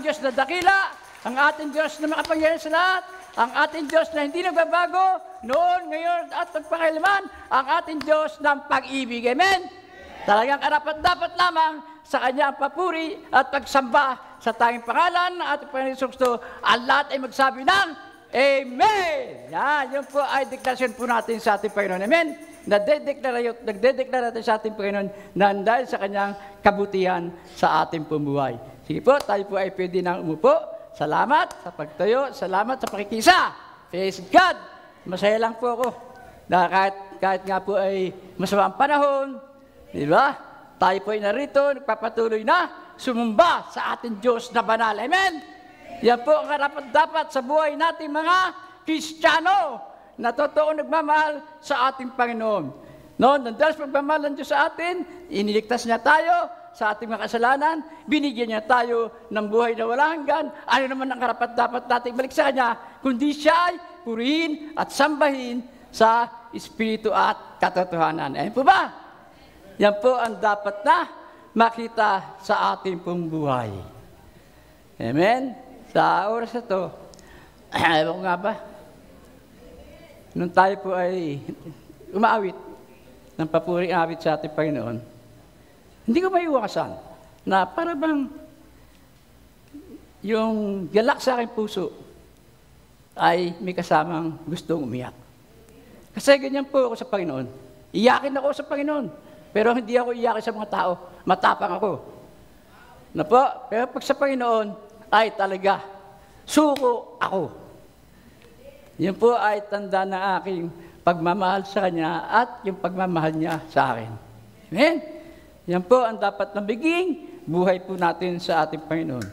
Diyos na dakila, ang ating Diyos na makapangyarihan sa lahat, ang ating Diyos na hindi nagbabago, noon, ngayon, at magpakailanman, ang ating Diyos ng pag-ibig. Amen? Talagang karapat-dapat lamang sa kanyang papuri at pagsamba sa tanging pangalan ng ating Panginoon Kristo, ang lahat ay magsabi ng Amen! Yan, yun po ay deklarasyon po natin sa ating Panginoon. Amen? Nagdedeklara natin sa ating Panginoon na dahil sa kanyang kabutihan sa ating pumuhay. Sige po, tayo po ay pwede nang umupo. Salamat sa pagtayo, salamat sa pakikisa. Praise God! Masaya lang po ako na kahit nga po ay masamang panahon, di ba? Tayo po ay narito, nagpapatuloy na sumumba sa ating Diyos na banal. Amen? Yan po ang karapat-dapat sa buhay nating mga Kristiyano na totoo nagmamahal sa ating Panginoon. Noon, dahil pagmamahal ng Diyos sa atin, iniligtas niya tayo sa ating mga kasalanan, binigyan niya tayo ng buhay na walang hanggan. Ano naman ang karapat-dapat nating balik sa Kanya, kundi siya ay purihin at sambahin sa Espiritu at katotohanan. Ayan po ba? Yan po ang dapat na makita sa ating pong buhay. Amen? Sa oras na ito, ewan ko nga ba, nung tayo po ay umaawit ng papuring awit sa ating Panginoon, hindi ko maiwasan na para bang yung galak sa aking puso ay may kasamang gustong umiyak. Kasi ganyan po ako sa Panginoon. Iyakin ako sa Panginoon. Pero hindi ako iyakin sa mga tao. Matapang ako. Na po, pero pag sa Panginoon ay talaga suko ako. Yan po ay tanda ng aking pagmamahal sa Kanya at yung pagmamahal niya sa akin. Amen? Yan po ang dapat nabiging buhay po natin sa ating Panginoon.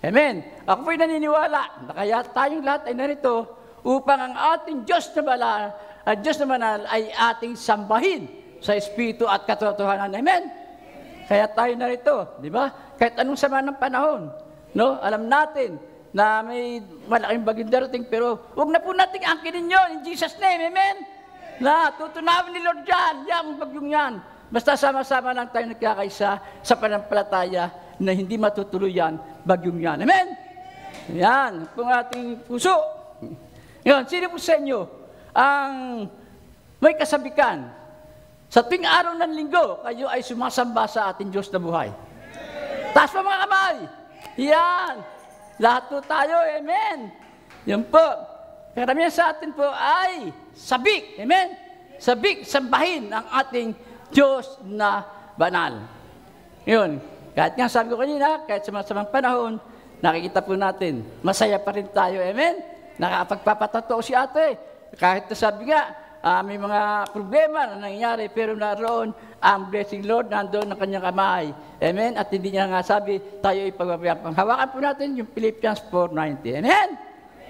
Amen? Ako po'y naniniwala na kaya tayong lahat ay narito upang ang ating Diyos na banal ay ating sambahin sa Espiritu at katotohanan. Amen? Kaya tayo narito, di ba? Kahit anong sama ng panahon, no? Alam natin na may malaking bagyong darating, pero huwag na po natin angkinin yun in Jesus' name. Amen? Na tutunawin ni Lord yan, yung bagyong yan. Basta sama-sama lang tayo nagkakaisa sa panampalataya na hindi matutuloy yan, bagyong yan. Amen? Yan, kung ating puso. Ngayon, sino po sa inyo ang may kasabikan sa tuwing araw ng linggo, kayo ay sumasamba sa ating Diyos na buhay? Taas pa mga kamay. Yan. Lahat po tayo. Amen. Yan po. Karamihan sa atin po ay sabik. Amen. Sabik, sambahin ang ating Diyos na banal. Yun. Kahit nga sabi ko kanina, kahit sa masamang panahon, nakikita po natin, masaya pa rin tayo. Amen? Nakapagpapatotoo si ate. Kahit sabi nga, may mga problema na nangyayari, pero naroon ang blessing Lord, nandoon ang kanyang kamay. Amen? At hindi niya nga sabi, tayo ipagpapayapang. Hawakan po natin yung Philippians 4:19. Amen?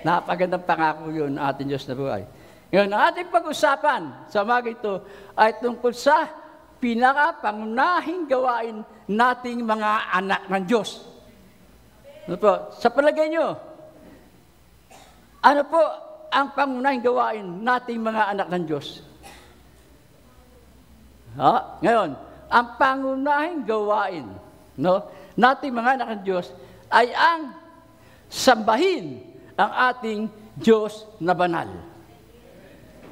Napagandang pangako yun, ating Diyos na buhay. Ngayon, ang ating pag-usapan sa umaga ito ay tungkol sa pinaka-pangunahing gawain nating mga anak ng Diyos. Ano po? Sa palagay nyo, ano po ang pangunahing gawain nating mga anak ng Diyos? Ngayon, ang pangunahing gawain nating mga anak ng Diyos ay ang sambahin ang ating Diyos na banal.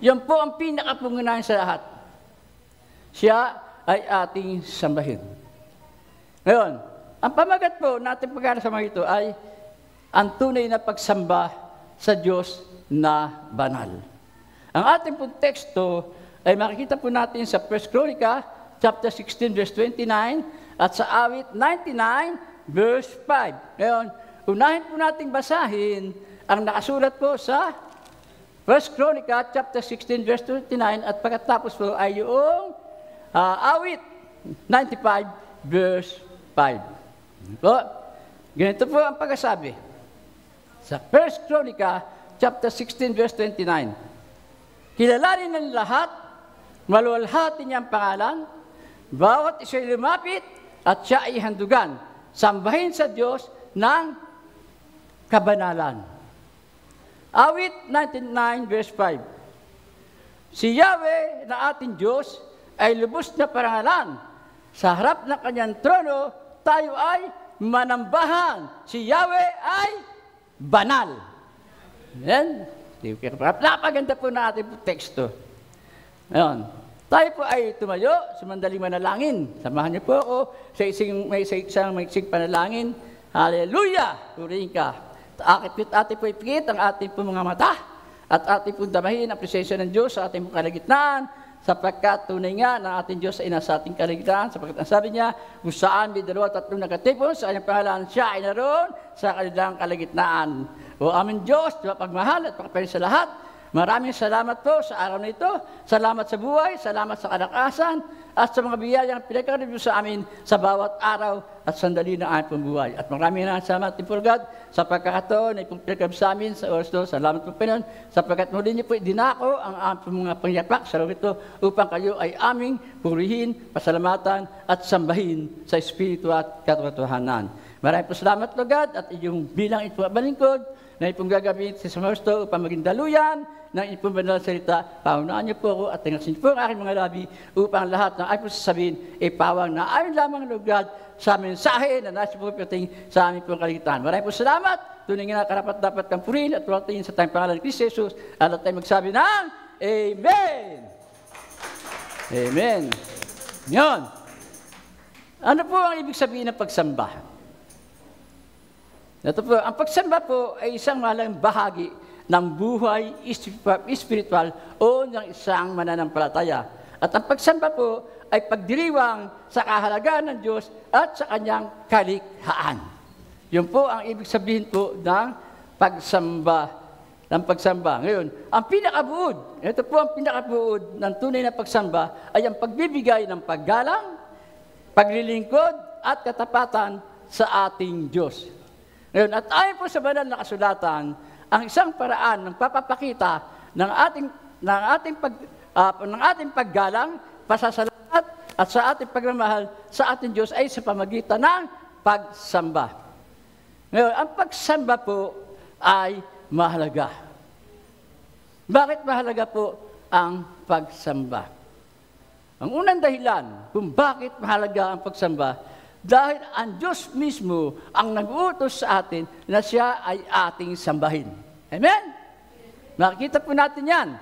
Yan po ang pinaka-pangunahin sa lahat. Siya ay ating sambahin. Ngayon, ang pamagat po natin pag-aaral sa mga ito ay ang tunay na pagsamba sa Diyos na banal. Ang ating pong teksto ay makikita po natin sa 1 Chronica, chapter 16, verse 29, at sa awit 99, verse 5. Ngayon, unahin po nating basahin ang nakasulat po sa 1 Chronica, chapter 16, verse 29, at pagkatapos po ay yung awit 95, verse 5. Po, ganito po ang pagkasabi. Sa 1 Chronica, chapter 16, verse 29. Kilalanin ng lahat, maluwalhati niya ang pangalan, bawat isa'y lumapit, at siya ay handugan. Sambahin sa Diyos ng kabanalan. Awit 99, verse 5. Si Yahweh na ating Diyos ay lubos na parangalan. Sa harap ng kanyang trono, tayo ay manambahan. Si Yahweh ay banal. Amen? Napaganda po na ating teksto. Ngayon, tayo po ay tumayo sa mandaling manalangin. Samahan niyo po ako sa isang maiksing panalangin. Hallelujah! Purihin ka. Atin po ipikit ang ating po mga mata at ating po damahin ang presensya ng Diyos sa ating kalagitnaan, sapagkat tunay nga ng ating Diyos ay nasa ating kalagitnaan, sapagkat ang sabi niya, kung saan may 2 o 3 nakatipon, sa kanyang pangalan siya ay naroon sa kanilang kalagitnaan. O aming Diyos, mapagmahal at pagpapalit sa lahat, maraming salamat po sa araw na ito. Salamat sa buhay, salamat sa kalakasan, at sa mga biyayang pinagkarib sa amin sa bawat araw at sandali ng aming buhay. At maraming salamat din po, God, sa pagkakataon na pinagkarib sa amin sa oras ito. Salamat po, Panginoon, sapagkat muli niyo po dinako ang aming mga pangyapak sa araw ito upang kayo ay aming purihin, pasalamatan at sambahin sa Espiritu at katotohanan. Maraming po salamat, Lord God, at iyong bilang ito balingkod na ipong gagawin sa Samarsto upang maging daluyan ng ipong banal na salita. Paunaan niyo po ako at tingasin po ang aking mga labi upang lahat ng ay po sasabihin ay pawang na ayon lamang, Lord God, sa mensahe na nasa po piting sa aming pong kaligtaan. Maraming po salamat. Tunay nga karapat-dapat kang purihin at tuwatiin sa tayong pangalan ni Kristo Jesus. At tayo magsabi ng Amen! Amen! Ngayon, ano po ang ibig sabihin ng pagsamba? Ito po, ang pagsamba po ay isang mahalagang bahagi ng buhay espiritual o ng isang mananampalataya. At ang pagsamba po ay pagdiriwang sa kahalagahan ng Diyos at sa kanyang kalikhaan. Yun po ang ibig sabihin po ng pagsamba. Ngayon, ang pinakabuod, ito po ang pinakabuod ng tunay na pagsamba ay ang pagbibigay ng paggalang, paglilingkod at katapatan sa ating Diyos. Ngayon, at ayon po sa banal na kasulatan, ang isang paraan ng papapakita ng ating paggalang, pasasalamat at sa ating pagmamahal sa ating Diyos ay sa pamagitan ng pagsamba. Ngayon, ang pagsamba po ay mahalaga. Bakit mahalaga po ang pagsamba? Ang unang dahilan kung bakit mahalaga ang pagsamba, dahil ang Diyos mismo ang nag-uutos sa atin na siya ay ating sambahin. Amen? Makikita po natin yan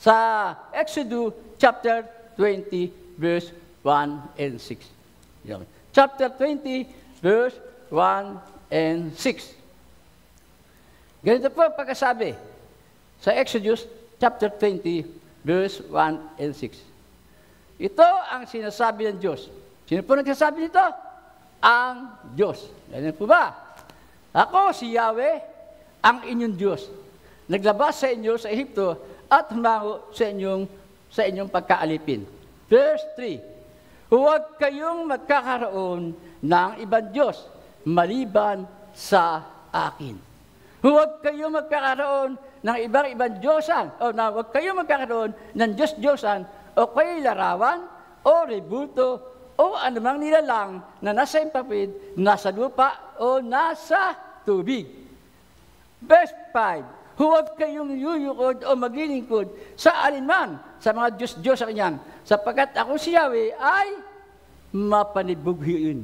sa Exodus chapter 20, verse 1 and 6. Chapter 20, verse 1 and 6. Ganito po pagkasabi sa Exodus chapter 20, verse 1 and 6. Ito ang sinasabi ng Diyos. Sino po nagsasabi nito? Ang Diyos. Ganyan po ba? Ako, si Yahweh, ang inyong Diyos. Naglabas sa inyo sa Ehipto at humango sa inyong pagkaalipin. Verse 3. Huwag kayong magkakaroon ng ibang Diyos maliban sa akin. Huwag kayong magkakaroon ng ibang Diyosan huwag kayong magkakaroon ng Diyos-Diyosan o kayo larawan o rebulto o anumang nilalang na nasa impapid, nasa lupa, o nasa tubig. Verse 5, huwag kayong yuyukod o maglilingkod sa alinman sa mga Diyos-Diyos sa kanyan, sapagkat ako si Yahweh ay mapanibughuin.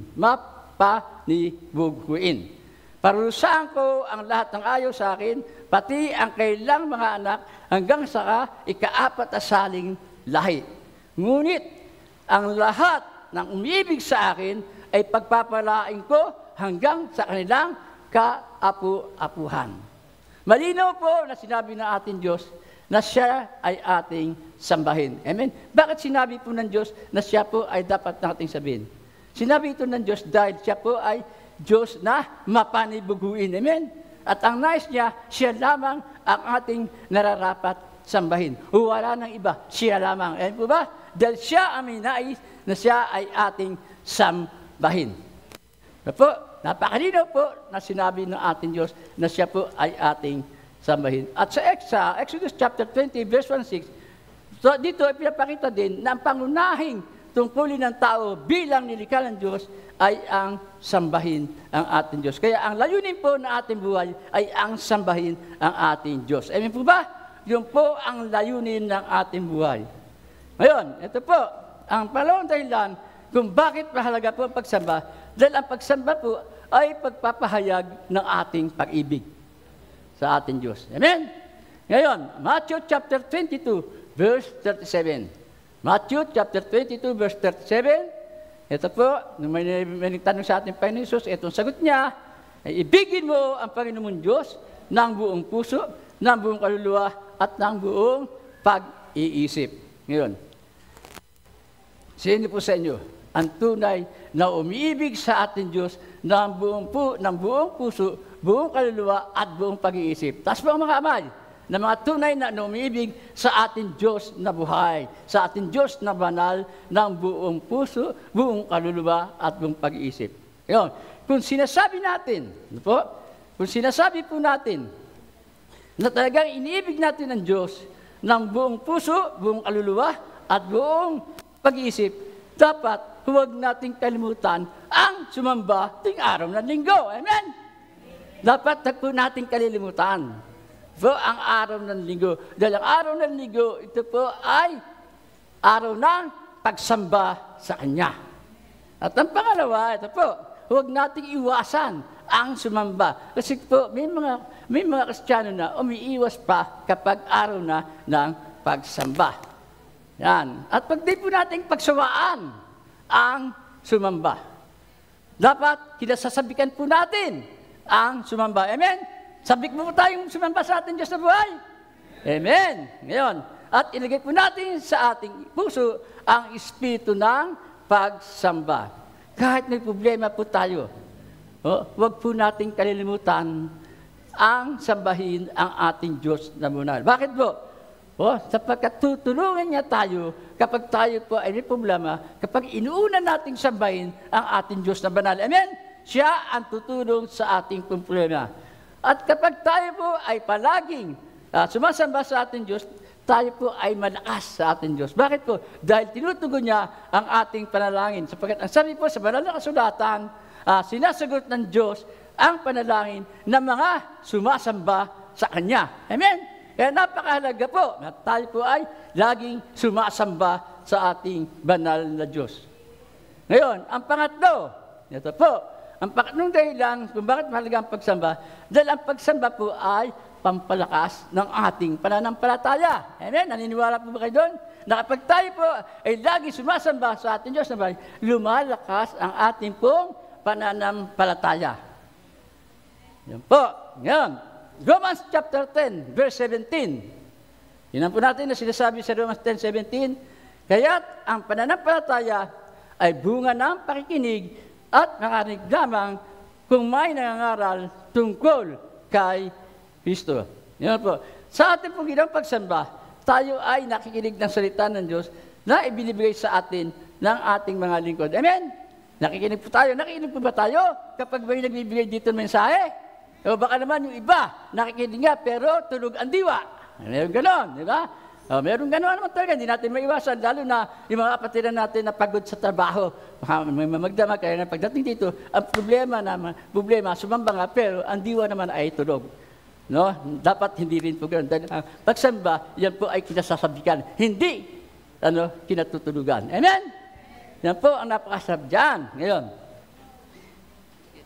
Parusahan ko ang lahat ng ayaw sa akin, pati ang kailang mga anak, hanggang sa ika-4 na saling lahi. Ngunit, ang lahat ng umibig sa akin ay pagpapalain ko hanggang sa kanilang kaapu-apuhan. Malinaw po na sinabi ng ating Diyos na siya ay ating sambahin. Amen? Bakit sinabi po ng Diyos na siya po ay dapat nating sabihin? Sinabi ito ng Diyos dahil siya po ay Diyos na mapanibuguin. Amen? At ang nais niya, siya lamang ang ating nararapat sambahin. Wala nang iba, siya lamang. Amen po ba? Dahil siya ang may nais na siya ay ating sambahin. Napakalinaw po na sinabi ng ating Diyos na siya po ay ating sambahin. At sa Exodus chapter 20, verse 1-6, so dito ay pinapakita din na ang pangunahing tungkulin ng tao bilang nilikha ng Diyos ay ang sambahin ang ating Diyos. Kaya ang layunin po ng ating buhay ay ang sambahin ang ating Diyos. Amen po ba? Yun po ang layunin ng ating buhay. Ngayon, ito po, ang pangalawang dahilan kung bakit mahalaga po ang pagsamba, dahil ang pagsamba po ay pagpapahayag ng ating pag-ibig sa ating Diyos. Amen? Ngayon, Matthew chapter 22, verse 37. Matthew chapter 22, verse 37. Ito po, nung may tanong sa ating Panginoon Jesus, itong sagot niya, ay ibigin mo ang Panginoon Diyos ng buong puso, ng buong kaluluwa, at ng buong pag-iisip. Ngayon, sino po sa inyo ang tunay na umiibig sa ating Diyos ng buong puso, buong kaluluwa, at buong pag-iisip? Taas po ang mga kamay na mga tunay na umiibig sa ating Diyos na buhay, sa ating Diyos na banal ng buong puso, buong kaluluwa, at buong pag-iisip. Ngayon, kung sinasabi natin, kung sinasabi po natin na talagang iniibig natin ang Diyos ng buong puso, buong kaluluwa, at buong pag-iisip, dapat huwag nating kalimutan ang sumamba ting araw ng linggo. Amen? Dapat po nating kalilimutan ang araw ng linggo. Dahil ang araw ng linggo, ito po ay araw ng pagsamba sa Kanya. At ang pangalawa, ito po, huwag nating iwasan ang sumamba. Kasi po, may mga Kristiyano na umiiwas pa kapag araw na ng pagsamba. Yan. At pag di po nating pagsawaan ang sumamba, dapat kinasasabikan po natin ang sumamba. Amen? Sabik mo po tayong sumamba sa ating Diyos na buhay. Amen? Ngayon, at ilagay po natin sa ating puso ang espiritu ng pagsamba. Kahit may problema po tayo, huwag po nating kalilimutan ang sambahin ang ating Diyos na banal. Bakit po? Sapagkat tutulungan niya tayo kapag tayo po ay may problema, kapag inuuna nating sambahin ang ating Diyos na banal. Amen? Siya ang tutulong sa ating problema. At kapag tayo po ay palaging sumasamba sa ating Diyos, tayo po ay malakas sa ating Diyos. Bakit po? Dahil tinutugon niya ang ating panalangin. Sapagkat ang sabi po sa banal na kasulatan, sinasagot ng Diyos ang panalangin ng mga sumasamba sa Kanya. Amen? Kaya napakahalaga po na tayo po ay laging sumasamba sa ating banal na Diyos. Ngayon, ang pangatlo, ito po, ang pangatlong dahilan kung bakit mahalaga ang pagsamba, dahil ang pagsamba po ay pampalakas ng ating pananampalataya. Amen? Naniniwala po ba kayo doon? Na kapag tayo po ay lagi sumasamba sa ating Diyos na bahay, lumalakas ang ating pong pananampalataya. Yan po. Yan. Romans chapter 10, verse 17. Yan po natin na sinasabi sa Romans 10:17. Kaya't ang pananampalataya ay bunga ng pakikinig at nakarinig lamang kung may nangangaral tungkol kay Kristo. Yan po. Sa ating pong ginawang pagsamba, tayo ay nakikinig ng salita ng Diyos na ibinibigay sa atin ng ating mga lingkod. Amen? Nakikinig po tayo. Nakikinig po ba tayo kapag may nagbibigay dito ng mensahe? O baka naman yung iba, nakikinig nga, pero tulog ang diwa. Meron ganon, di ba? Meron ganon naman talaga, hindi natin maiwasan, lalo na yung mga kapatiran natin na pagod sa trabaho. May mamagdamag, kaya na pagdating dito, ang problema, sumamba nga, pero ang diwa naman ay tulog. No? Dapat hindi rin po ganon. Dahil pagsamba, yan po ay kinasasabikan, hindi kinatutulugan. Amen? Yan po ang napakasarap dyan. Ngayon,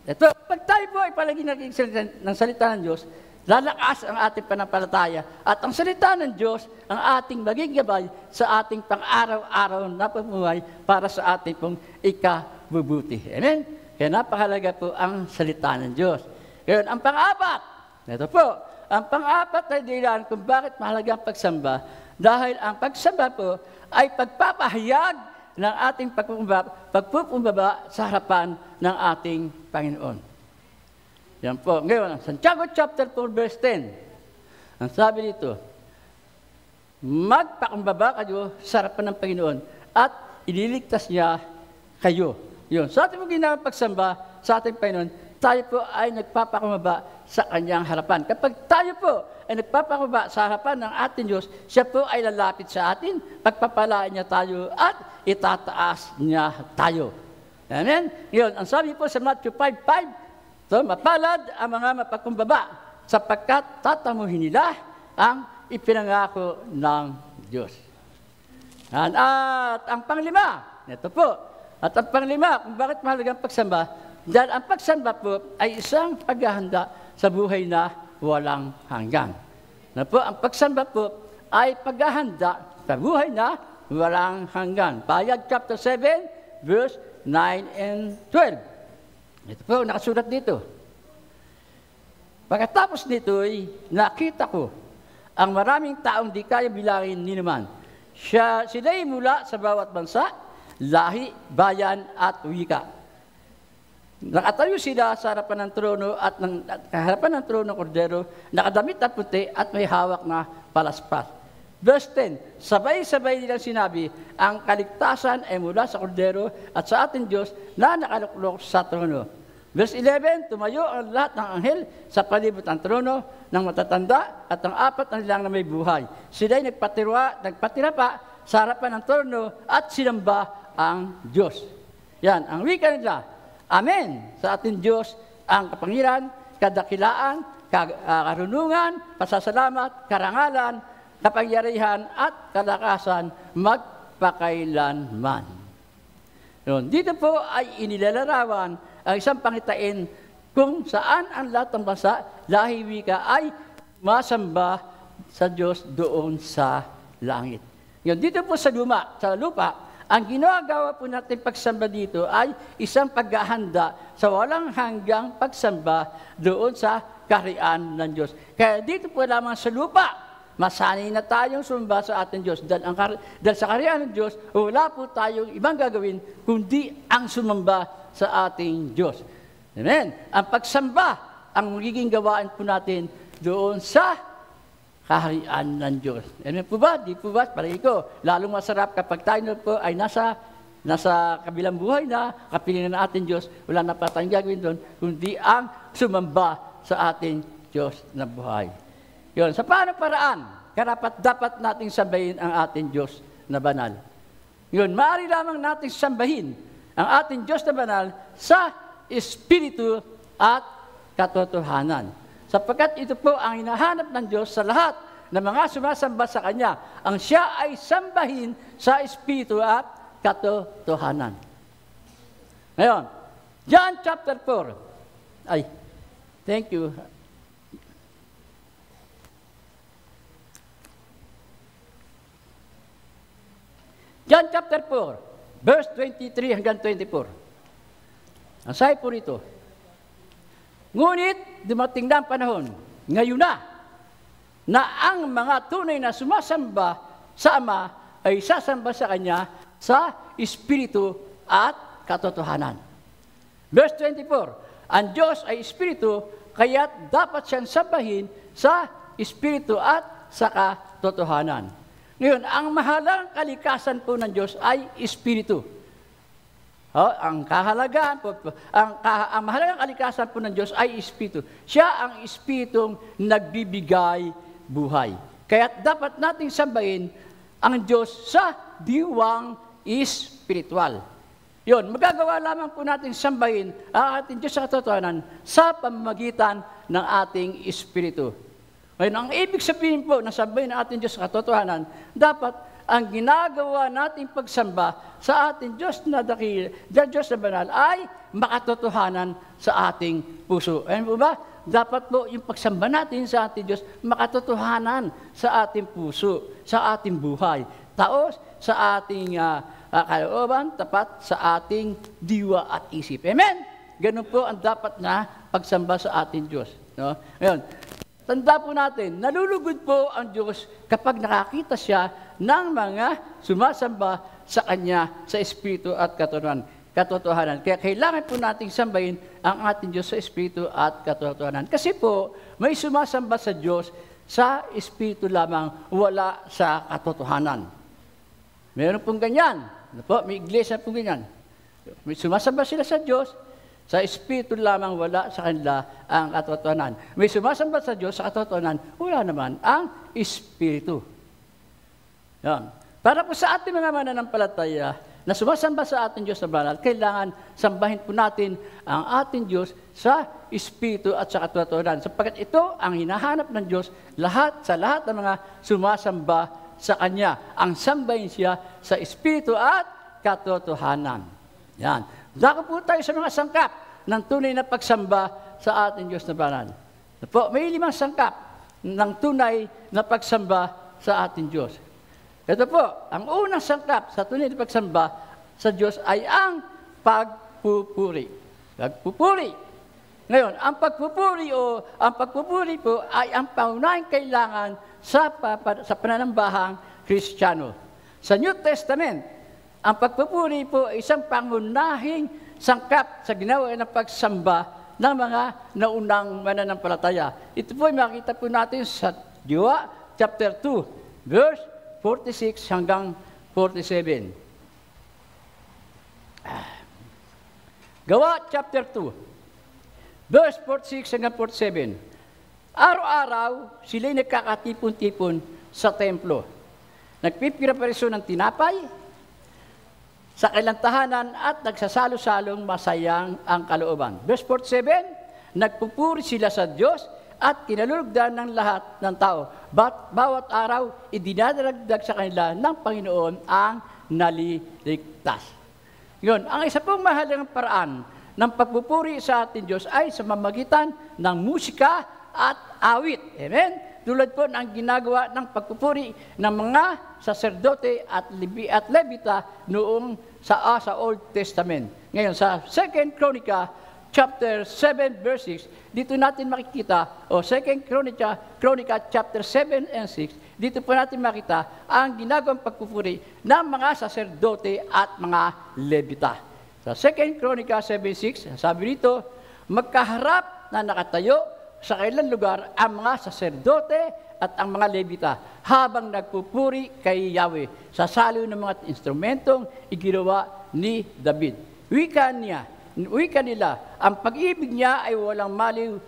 ito, pag tayo po ay palagi nakikinig ng salita ng Diyos, lalakas ang ating panampalataya at ang salita ng Diyos ang ating maging gabay sa ating pang-araw-araw na pamumuhay para sa ating pong ikabubuti. Amen? Kaya napakalaga po ang salita ng Diyos. Ngayon, ang pang-apat, ito po, ang pang-apat na dahilan kung bakit mahalaga ang pagsamba, dahil ang pagsamba po ay pagpapahayag ng ating pagpupumbaba sa harapan ng ating Panginoon. Yan po. Ngayon, Santiago chapter 4, verse 10. Ang sabi dito, magpakumbaba kayo sa harapan ng Panginoon at ililigtas niya kayo. Yun. Sa ating ginawang pagsamba sa ating Panginoon, tayo po ay nagpapakumbaba sa Kanyang harapan. Kapag tayo po ay nagpapakumbaba sa harapan ng ating Diyos, siya po ay lalapit sa atin, pagpapalaan niya tayo at itataas niya tayo. Amen? Yun, ang sabi po sa Matthew 5:5, mapalad ang mga mapagkumbaba sapagkat tatamuhin nila ang ipinangako ng Diyos. At ang panglima, ito po, at ang panglima, kung bakit mahalagang pagsamba, Dahil ang pagsamba po ay isang paghahanda sa buhay na walang hanggan. Na po, ang pagsamba po ay paghahanda sa buhay na walang hanggan. Pahayag chapter 7, verse 9 and 12. Ito po, nakasulat dito. Pagkatapos nito'y nakita ko ang maraming taong di kaya bilangin ni naman. Sila'y mula sa bawat bansa, lahi, bayan at wika. Nakatayo sila sa harapan ng trono at harapan ng trono ng kordero, nakadamit na puti at may hawak na palaspas. Verse 10, sabay-sabay nilang sinabi, ang kaligtasan ay mula sa kordero at sa ating Diyos na nakaluklok sa trono. Verse 11, tumayo ang lahat ng anghel sa palibot ng trono ng matatanda at ang apat na nilang na may buhay. Sila'y nagpatira pa sa harapan ng trono at sinamba ang Diyos. Yan, ang wika nila. Amen. Sa ating Diyos ang kapangyarihan, kadakilaan, karunungan, pasasalamat, karangalan, kapangyarihan at kalakasan magpakailanman. Dito po ay inilalarawan ang isang pangitain kung saan ang lahat ng bansa, lahi, wika ay masamba sa Diyos doon sa langit. Dito po sa lupa, ang ginagawa po natin pagsamba dito ay isang paghahanda sa walang hanggang pagsamba doon sa kaharian ng Diyos. Kaya dito po lamang sa lupa, masanay na tayong sumamba sa ating Diyos. Dahil sa kaharian ng Diyos, wala po tayong ibang gagawin kundi ang sumamba sa ating Diyos. Amen? Ang pagsamba, ang magiging gawain po natin doon sa kaharian ng Diyos. Amen po ba? Di po ba? Palagi ko, lalong masarap kapag tayo po ay nasa kabilang buhay na, kapiling na ating Diyos, wala na pa tayong gagawin doon, kundi ang sumamba sa ating Diyos na buhay. Yun, sa paano paraan, dapat nating sambahin ang ating Diyos na banal. Yun, maaari lamang nating sambahin ang ating Diyos na banal sa Espiritu at katotohanan. Sapagkat ito po ang hinahanap ng Diyos sa lahat ng mga sumasamba sa Kanya. Ang siya ay sambahin sa Espiritu at katotohanan. Ngayon, John chapter 4. Ay, thank you. John chapter 4, verse 23 hanggang 24. Ang sabi po rito, ngunit dumating na ang panahon, ngayon na ang mga tunay na sumasamba sa Ama ay sasamba sa Kanya sa Espiritu at katotohanan. Verse 24, ang Diyos ay Espiritu, kaya't dapat siyang sambahin sa Espiritu at sa katotohanan. Ngayon, ang mahalagang kalikasan po ng Diyos ay Espiritu. Ang kahalagaan po, ang mahalagang kalikasan po ng Diyos ay Espiritu. Siya ang Espiritong nagbibigay buhay. Kaya dapat nating sambahin ang Diyos sa diwang espiritual. Yun, magagawa lamang po nating sambahin ang ating Diyos sa katotohanan sa pamamagitan ng ating Espiritu. Ngayon, ang ibig sabihin po na sambahin ang ating Diyos sa katotohanan, dapat ang ginagawa nating pagsamba sa ating Diyos na dakil, Diyos na banal, ay makatotohanan sa ating puso. Ayun po ba? Dapat po yung pagsamba natin sa ating Diyos, makatotohanan sa ating puso, sa ating buhay, taos sa ating kalooban, tapat sa ating diwa at isip. Amen? Ganun po ang dapat na pagsamba sa ating Diyos. No? Ngayon, tanda po natin, nalulugod po ang Diyos kapag nakakita siya ng mga sumasamba sa Kanya sa Espiritu at katotohanan. Kaya kailangan po nating sambahin ang ating Diyos sa Espiritu at katotohanan. Kasi po, may sumasamba sa Diyos sa Espiritu lamang, wala sa katotohanan. Meron pong ganyan. May iglesia pong ganyan. May sumasamba sila sa Diyos, sa Espiritu lamang, wala sa kanila ang katotohanan. May sumasamba sa Diyos sa katotohanan, wala naman ang Espiritu. Yan. Para po sa ating mga mananampalataya na sumasamba sa ating Diyos na banal, kailangan sambahin po natin ang ating Diyos sa Espiritu at sa katotohanan. Sapagkat ito ang hinahanap ng Diyos sa lahat ng mga sumasamba sa Kanya. Ang sambahin siya sa Espiritu at katotohanan. Yan. Dako po tayo sa mga sangkap ng tunay na pagsamba sa ating Diyos na banal. Po, may 5 sangkap ng tunay na pagsamba sa ating Diyos. Ito po, ang unang sangkap sa tunay na pagsamba sa Diyos ay ang pagpupuri. Pagpupuri. Ngayon, ang pagpupuri po ay ang pangunahing kailangan sa pananambahang Kristiyano. Sa New Testament, ang pagpupuri po ay isang pangunahing sangkap sa ginawa ng pagsamba ng mga naunang mananampalataya. Ito po ay makita po natin sa Jowa chapter 2, verse 46 hanggang 47. Gawa chapter 2, verse 46 hanggang 47. Araw-araw, sila'y nagkakatipon-tipon sa templo. Nagpipira-pariso ng tinapay sa kailang tahanan at nagsasalo-salong masayang ang kalooban. Verse 47, nagpupuri sila sa Diyos at kinalulugdan ng lahat ng tao. Bawat araw, idinadagdag sa kanila ng Panginoon ang naliligtas. Yun, ang isa pong mahalagang paraan ng pagpupuri sa ating Diyos ay sa mamagitan ng musika at awit. Amen? Tulad po ng ginagawa ng pagpupuri ng mga saserdote at Levita noong sa Old Testament. Ngayon, sa 2 Chronica, chapter 7, verse 6, dito natin makikita, o 2 Chronica, chapter 7 and 6, dito po natin makita ang ginagawang pagpupuri ng mga saserdote at mga Levita. Sa 2 Chronica 7:6, sabi dito, magkaharap na nakatayo sa kailang lugar ang mga saserdote at ang mga Levita habang nagpupuri kay Yahweh sa salo ng mga instrumentong iginawa ni David. Wika nila, ang pag-ibig niya ay walang malim.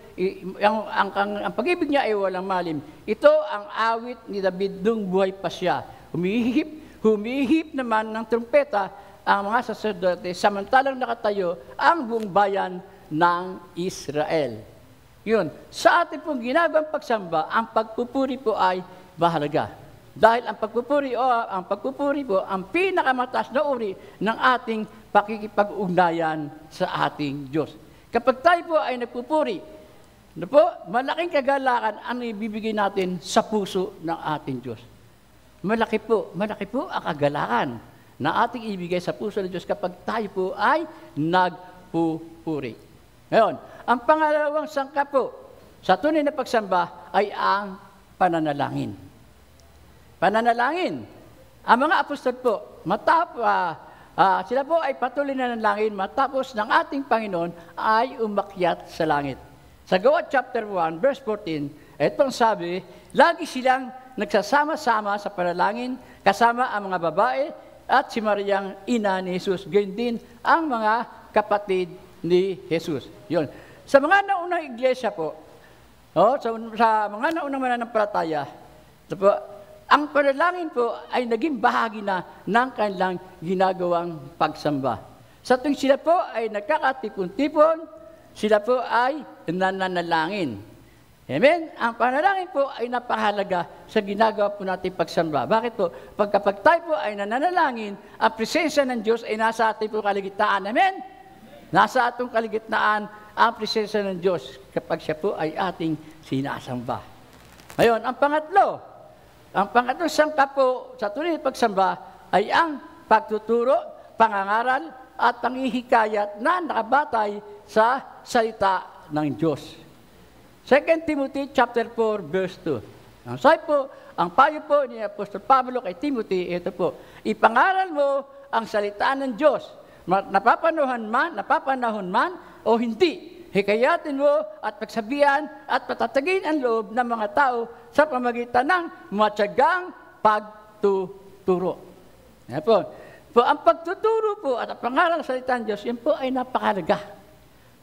Ang pag-ibig niya ay walang malim. Ito ang awit ni David nung buhay pa siya. Humihip naman ng trumpeta ang mga saserdote samantalang nakatayo ang buong bayan ng Israel. Yun, sa ating pong ginagawang pagsamba, ang pagpupuri po ay mahalaga. Dahil ang pagpupuri po ang pinakamataas na uri ng ating pakikipag-ugnayan sa ating Diyos. Kapag tayo po ay nagpupuri, malaking kagalakan ang ibibigay natin sa puso ng ating Diyos. Malaki po ang kagalakan na ating ibigay sa puso ng Diyos kapag tayo po ay nagpupuri. Ngayon, ang pangalawang sangkap po sa tunay na pagsamba ay ang pananalangin. Pananalangin. Ang mga apostol po, sila po ay patuloy na nanalangin matapos ng ating Panginoon ay umakyat sa langit. Sa Gawa chapter 1, verse 14, itong sabi, lagi silang nagsasama-sama sa panalangin kasama ang mga babae at si Mariang ina ni Jesus. Ganyan din ang mga kapatid ni Jesus. Yun. Sa mga naunang iglesia po, sa mga naunang mananampalataya, ang panalangin po ay naging bahagi na ng kanilang ginagawang pagsamba. Sa tuwing sila po ay nagkakatipon-tipon, sila po ay nananalangin. Amen? Ang panalangin po ay napakahalaga sa ginagawa po natin pagsamba. Bakit po? Kapag tayo po ay nananalangin, ang presensya ng Diyos ay nasa ating po kaligtaan. Amen? Nasa atong kaligitnaan ang presensya ng Diyos kapag siya po ay ating sinasamba. Ngayon, ang pangatlong sangkap po sa tunay na pagsamba ay ang pagtuturo, pangangaral, at panghihikayat na nakabatay sa salita ng Diyos. 2 Timothy chapter 4, verse 2. Ang payo po ni Apostol Pablo kay Timothy, ito po, ipangaral mo ang salita ng Diyos, napapanahon man o hindi, hikayatin mo at pagsabihan at patatagin ang loob ng mga tao sa pamagitan ng matyagang pagtuturo. Yan po. Ang pagtuturo po at ang pangaral ng salita ng Diyos, yan po ay napakahalaga.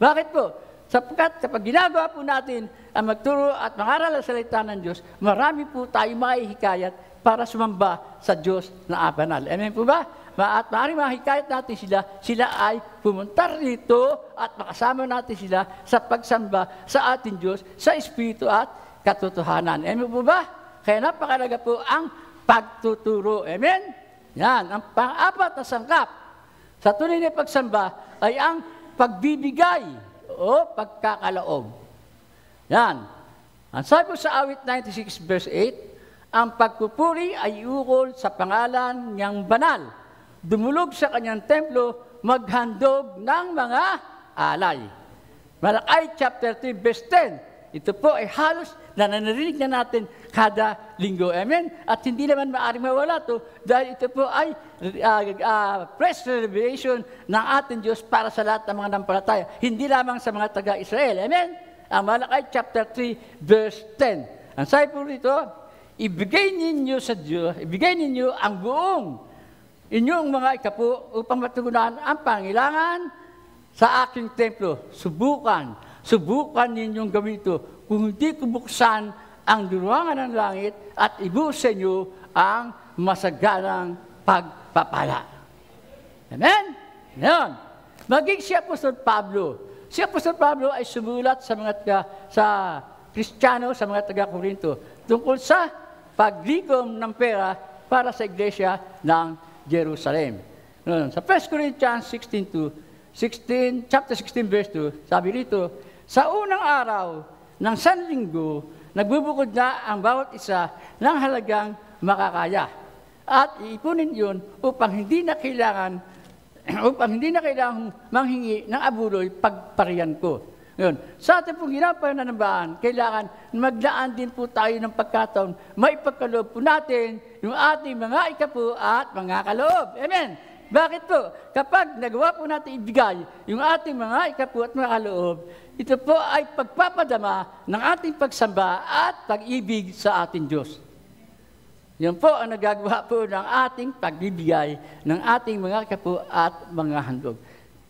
Bakit po? Sapagkat kapag ginagawa po natin ang magturo at mangaral ng salita ng Diyos, marami po tayo maihikayat para sumamba sa Diyos na banal. Amen po ba? At maaaring mahikayat natin sila ay pumunta rito at makasama natin sila sa pagsamba sa ating Diyos, sa Espiritu at katotohanan. Amen po ba? Kaya napakalaga po ang pagtuturo. Amen? Yan. Ang pang-apat na sangkap sa tunay na pagsamba ay ang pagbibigay o pagkakalaob. Yan. Ang sabi po sa awit 96 verse 8, ang pagpupuri ay ukol sa pangalan niyang banal. Dumulog sa kanyang templo, maghandog ng mga alay. Malakay chapter 3 verse 10. Ito po ay halos na nanarinig na natin kada linggo. Amen? At hindi naman maaaring mawala ito dahil ito po ay fresh revelation ng ating Diyos para sa lahat ng mga nampalataya. Hindi lamang sa mga taga-Israel. Amen? Ang Malakay chapter 3 verse 10. Ang sabi po rito, ibigay ninyo sa Diyos, ibigay ninyo ang buong inyong mga ikapo upang matugunan ang pangailangan sa aking templo. Subukan ninyong gawin ito kung hindi ko buksan ang duruangan ng langit at ibuhos sa inyo ang masaganang pagpapala. Amen? Ngayon, maging si Apostol Pablo. Si Apostol Pablo ay sumulat sa Kristiyano, sa mga taga-Korinto, tungkol sa paglikom ng pera para sa iglesia ng Jerusalem. Ngayon, sa 1 Corinthians chapter 16 verse 2, sabi rito, sa unang araw ng sanlinggo, nagbubukod na ang bawat isa ng halagang makakaya. At iipunin yun upang hindi na kailangan manghingi ng abuloy pagparian ko. Ngayon, sa ating pong ginapanalambahan, kailangan maglaan din po tayo ng pagkataon, maipagkaloob po natin yung ating mga ikapo at mga kaloob. Amen? Bakit po? Kapag nagawa po natin ibigay yung ating mga ikapo at mga kaloob, ito po ay pagpapadama ng ating pagsamba at pag-ibig sa ating Diyos. Yan po ang nagagawa po ng ating pagbibigay ng ating mga ikapo at mga handog.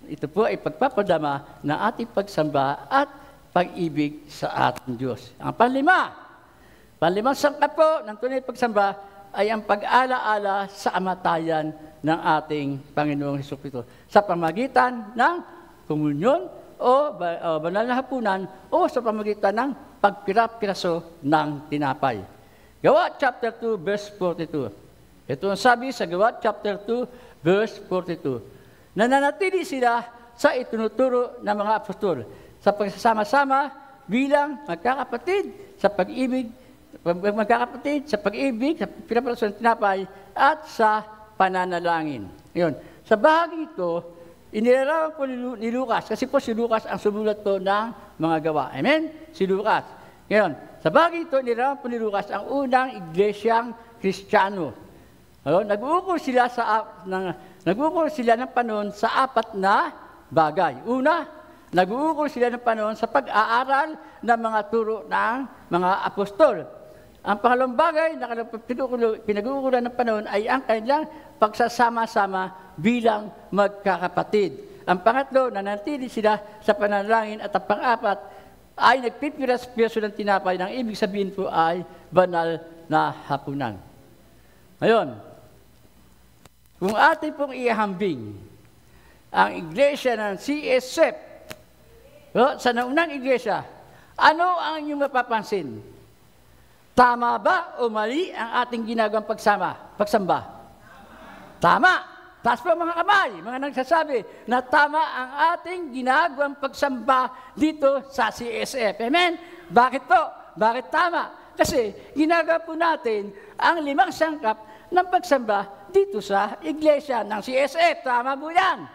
Ito po ay pagpapadama ng ating pagsamba at pag-ibig sa ating Diyos. Ang panlimang sangkap po ng tunay pagsamba ay ang pag-ala-ala sa kamatayan ng ating Panginoong Hesukristo sa pamagitan ng komunyon o banal na hapunan o sa pamagitan ng pagpira-piraso ng tinapay. Gawa chapter 2 verse 42. Ito ang sabi sa Gawa chapter 2 verse 42. Nananatili sila sa itinuturo ng mga apostol sa pagsasama-sama bilang magkakapatid sa pag-ibig, sa pinaparasyon ng tinapay at sa pananalangin. Ngayon, sa bahagi ito, inilarawan po ni Lucas, kasi po si Lucas ang sumulat po ng mga gawa. Amen? Si Lucas. Ngayon, sa bahagi ito, inilarawan po ni Lucas ang unang iglesyang Kristiyano. Nag-uukol sila ng panahon sa apat na bagay. Una, nag-uukol sila ng panahon sa pag-aaral ng mga turo ng mga apostol. Ang pangalawang bagay na pinag-uukulan ng panahon ay ang kanilang pagsasama-sama bilang magkakapatid. Ang pangatlo, nanatili sila sa pananalangin at ang pang-apat ay nagpipiras-piraso ng tinapay ng ibig sabihin po ay banal na hapunan. Ngayon, kung atin pong ihambing ang iglesia ng CSF sa naunang iglesia, ano ang inyong mapapansin? Tama ba o mali ang ating ginagawang pagsamba? Tama. Taas po mga kamay, mga nagsasabi na tama ang ating ginagawang pagsamba dito sa CSF. Amen? Bakit po? Bakit tama? Kasi ginagawa po natin ang 5 sangkap ng pagsamba dito sa iglesia ng CSF. Tama po yan.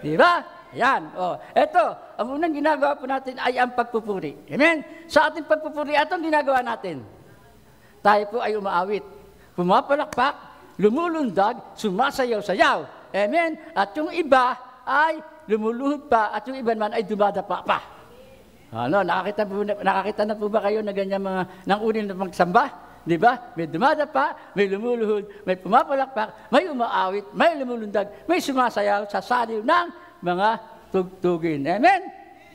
Di ba? Yan. Ito, ang unang ginagawa po natin ay ang pagpupuri. Amen? Sa ating pagpupuri, atong ginagawa natin. Tayo po ay umaawit. Pumapalakpak, lumulundag, sumasayaw-sayaw. Amen? At yung iba ay lumuluhod pa at yung iba naman ay dumadapa pa. Nakakita na po ba kayo na ganyan nang unin na magsamba? Di ba? May dumadapa, may lumuluhod, may pumapalakpak, may umaawit, may lumulundag, may sumasayaw sa saliw ng mga tugtugin. Amen?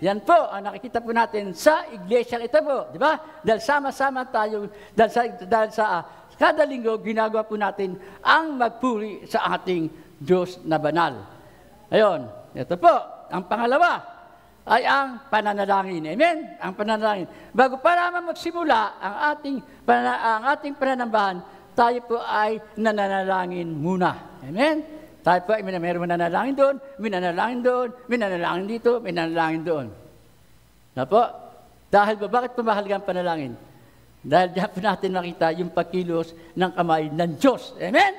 Yan po ang nakikita po natin sa iglesia ito po. Di ba? Dahil sama-sama tayo, dahil sa kada linggo, ginagawa po natin ang magpuri sa ating Diyos na banal. Ayun, ito po, ang pangalawa ay ang pananalangin. Amen? Ang pananalangin. Bago pa naman magsimula ang ating pananambahan, tayo po ay nananalangin muna. Amen? Tayo po ay meron mananalangin doon, minanalangin doon, minanalangin dito, minanalangin doon. Na po? Dahil ba, bakit po mahalaga ang panalangin? Dahil diyan po natin makita yung pagkilos ng kamay ng Diyos. Amen?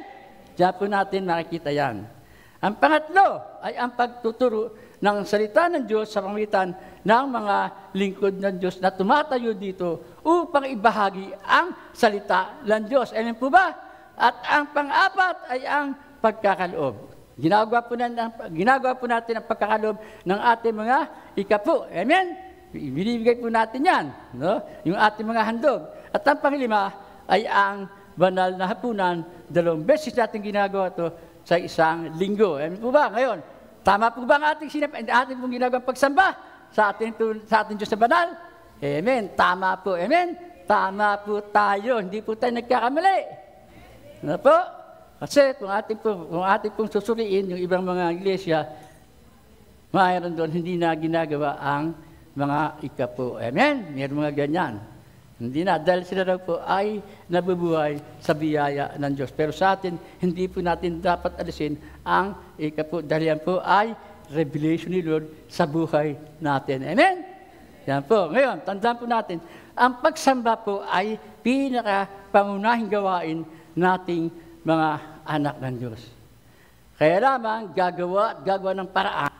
Diyan po natin makikita yan. Ang pangatlo ay ang pagtuturo ng salita ng Diyos sa pamamagitan ng mga lingkod ng Diyos na tumatayo dito upang ibahagi ang salita ng Diyos. Amen po ba? At ang pang-apat ay ang pagkakaloob. Ginagawa po natin ang pagkakaloob ng ating mga ikapu. Amen? Binibigay po natin yan. No? Yung ating mga handog. At ang panglima ay ang banal na hapunan. 2 beses natin ginagawa ito sa isang linggo. Amen po ba? Ngayon, tama po ba ang ating pong ginagawang pagsamba sa ating Diyos na banal? Amen. Tama po. Amen. Tama po tayo. Hindi po tayo nagkakamali. Ano po? Kasi kung ating pong susuriin yung ibang mga iglesia, mayroon doon hindi na ginagawa ang mga ikapu. Amen? Mayroon mga ganyan. Hindi na, dahil sila daw po ay nabubuhay sa biyaya ng Diyos. Pero sa atin, hindi po natin dapat alisin ang ikapu. Dahil yan po ay revelation ni Lord sa buhay natin. Amen? Yan po. Ngayon, tandaan po natin, ang pagsamba po ay pinaka-pangunahing gawain nating mga anak ng Diyos. Kaya lamang gagawa ng paraan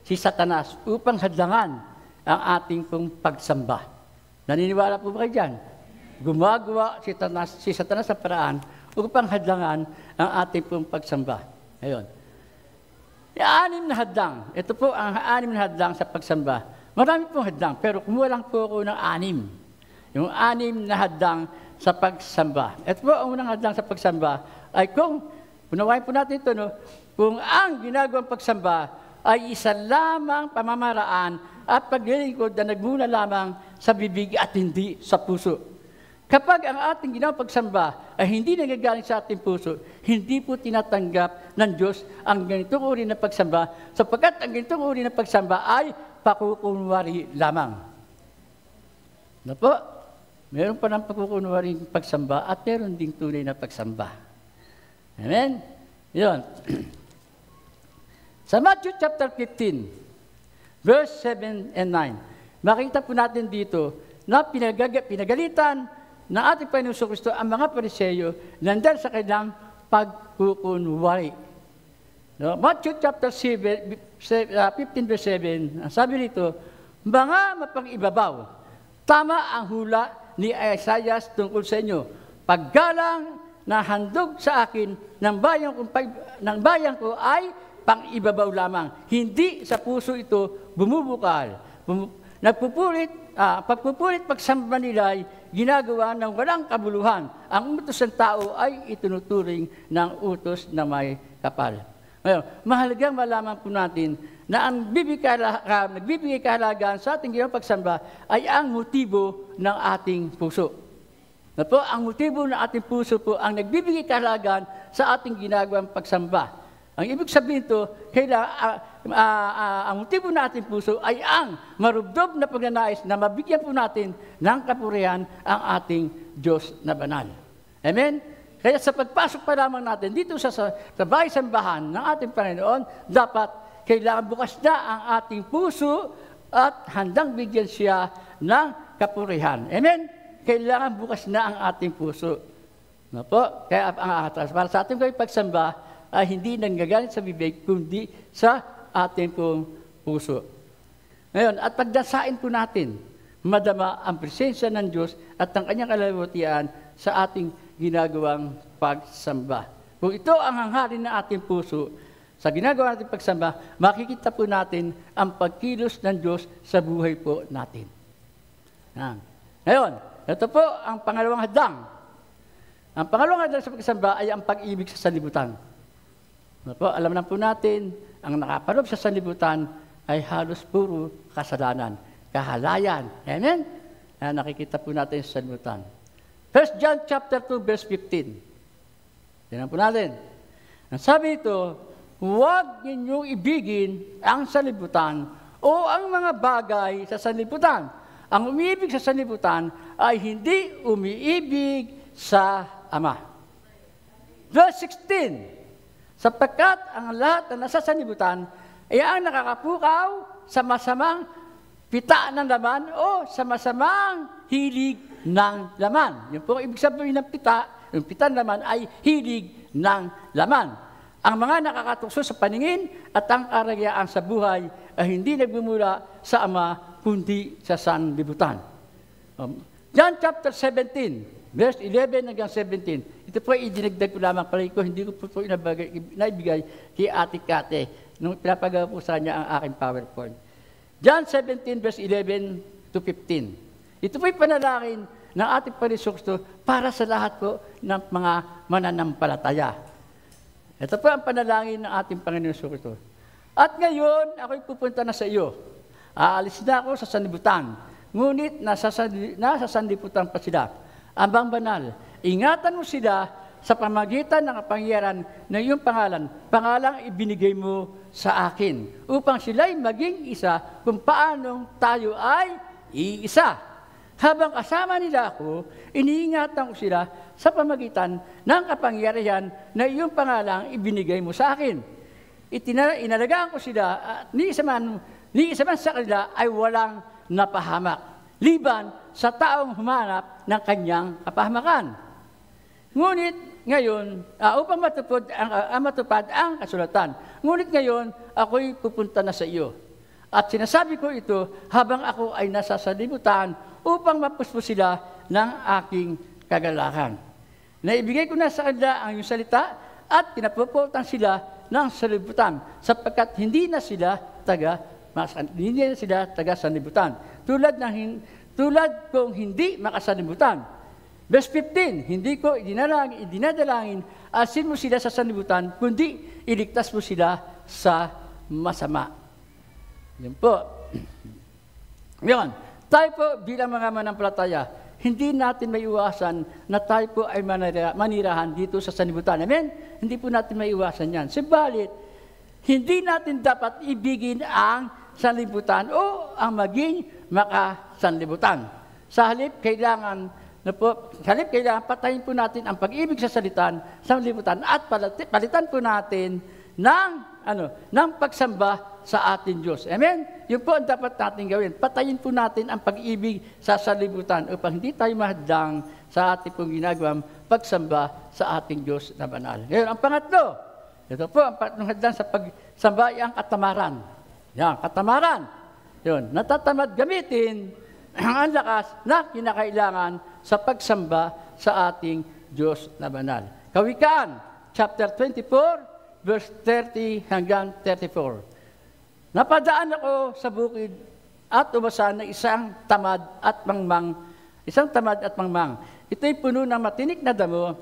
si Satanas upang hadlangan ang ating pong pagsamba. Naniniwala po ba kayo dyan? Gumagawa si Satanas sa paraan upang hadlangan ang ating pong pagsamba. Ngayon, yung 6 na hadlang, ito po ang 6 na hadlang sa pagsamba. Marami pong hadlang, pero kumuha lang po ako ng 6. Yung 6 na hadlang sa pagsamba. Ito po ang unang hadlang sa pagsamba ay kung, punawain po natin ito, no? Kung ang ginagawang pagsamba ay isa lamang pamamaraan at paglilingkod na nagmula lamang sa bibig at hindi sa puso. Kapag ang ating ginawang pagsamba ay hindi nagagaling sa ating puso, hindi po tinatanggap ng Diyos ang ganitong uri ng pagsamba, sapagkat ang ganitong uri ng pagsamba ay pakukunwari lamang. Na po, meron pa ng pakukunwari pagsamba at meron ding tunay na pagsamba. Amen? Yun. Sa Matthew chapter 15, verse 7 and 9, makita po natin dito na pinagalitan ng ating Panginoong Kristo ang mga Pariseyo nandang sa kanilang pagkukunwari. No? Matthew chapter 15, verse 7, ang sabi nito, mga mapang-ibabaw, tama ang hula ni Isaiah tungkol sa inyo, paggalang na handog sa akin ng bayan ko ay pang-ibabaw lamang. Hindi sa puso ito bumubukal. Pagpupulit pagsamba nila ay ginagawa ng walang kabuluhan. Ang utos ng tao ay itinuturing ng utos na may kapal. Ngayon, mahalagang malaman po natin na ang nagbibigay kahalagaan sa ating ginawang pagsamba ay ang motibo ng ating puso. Na po, ang motibo ng ating puso po ang nagbibigay kahalagaan sa ating ginagawang pagsamba. Ang ibig sabihin ito, ang motibo ng ating puso ay ang marubdob na pagnanais na mabigyan po natin ng kapurihan ang ating Diyos na banal. Amen? Kaya sa pagpasok pa lamang natin dito sa bahay-sambahan ng ating Panginoon, dapat kailangan bukas na ang ating puso at handang bigyan siya ng kapurihan. Amen? Kailangan bukas na ang ating puso. No po? Kaya para sa ating pagsamba, ay hindi nanggagaling sa bibig, kundi sa ating pong puso. Ngayon, at pagdasain po natin, madama ang presensya ng Diyos at ang kanyang kalawatian sa ating ginagawang pagsamba. Kung ito ang hangharin ng ating puso, sa ginagawa natin pagsamba, makikita po natin ang pagkilos ng Diyos sa buhay po natin. Ngayon, ito po ang pangalawang hadlang. Ang pangalawang hadlang sa pagsamba ay ang pag-ibig sa sanlibutan. Alam na po natin, ang nakapaloob sa sanlibutan ay halos puro kasalanan, kahalayan. Amen? Nakikita po natin sa sanlibutan. 1 John chapter 2, verse 15. Tingnan po natin. Ang sabi ito, huwag ninyong ibigin ang sanlibutan o ang mga bagay sa sanlibutan. Ang umiibig sa sanlibutan ay hindi umiibig sa Ama. Verse 16. Sapagkat ang lahat na nasa sanlibutan ay ang nakakapukaw sa masamang pita ng laman o sa masamang hilig ng laman. Yung po ibig sabihin ng pita, yung pita ng laman ay hilig ng laman. Ang mga nakakatukso sa paningin at ang karagayaan sa buhay ay hindi nagbumula sa Ama, kundi sa sanlibutan. John chapter 17, verse 11 hanggang 17. Ito po ay idinagdag ko lamang pala ko, hindi ko po ito naibigay kay Ate Kate nung pinapagawa po sa kanya ang aking PowerPoint. John 17, verse 11 to 15. Ito po ay panalangin ng ating Panginoon para sa lahat po ng mga mananampalataya. Ito po ang panalangin ng ating Panginoon Kristo. At ngayon, ako'y pupunta na sa iyo. Aalis na ako sa sanlibutan. Ngunit nasa sanlibutan pa sila. Abang banal, ingatan mo sila sa pamagitan ng kapangyarihan na iyong pangalan. Pangalang ibinigay mo sa akin. Upang sila'y maging isa kung paanong tayo ay iisa. Habang kasama nila ako, iniingatan ko sila sa pamagitan ng kapangyarihan na iyong pangalang ibinigay mo sa akin. Inalagaan ko sila at ni isa man sa kanila ay walang napahamak, liban sa taong humanap ng kanyang kapahamakan. Ngunit ngayon, upang matupad ang kasulatan, ngunit ngayon ako'y pupunta na sa iyo. At sinasabi ko ito habang ako ay nasa sanlibutan upang mapuspo sila ng aking kagalakan. Naibigay ko na sa kanila ang iyong salita at pinapuputang sila ng sanlibutan sapagkat hindi na sila taga sanlibutan. Tulad kong hindi makasanlibutan. Verse 15, hindi ko idinadalangin asin mo sila sa sanlibutan, kundi iligtas mo sila sa masama. Yan po. Ngayon, tayo po bilang mga manampalataya, hindi natin maiwasan na tayo po ay manirahan dito sa sanlibutan. Amen? Hindi po natin maiwasan yan. Subalit, hindi natin dapat ibigin ang sanlibutan o ang maging makasanlibutan. Sa halip, kailangan patayin po natin ang pag-ibig sa sanlibutan at palitan po natin ng pagsamba sa ating Diyos. Amen? Yun po ang dapat natin gawin. Patayin po natin ang pag-ibig sa sanlibutan upang hindi tayo mahadlang sa ating pong ginagawang pagsamba sa ating Diyos na banal. Ngayon, ang pangatlo, ito po, ang pangatlong hadlang sa pagsamba ay ang katamaran. Yan, katamaran. Yun, natatamad gamitin ang lakas na kinakailangan sa pagsamba sa ating Diyos na banal. Kawikaan, chapter 24, verse 30 hanggang 34. Napadaan ako sa bukid at umasan ng isang tamad at mangmang. Ito'y puno ng matinik na damo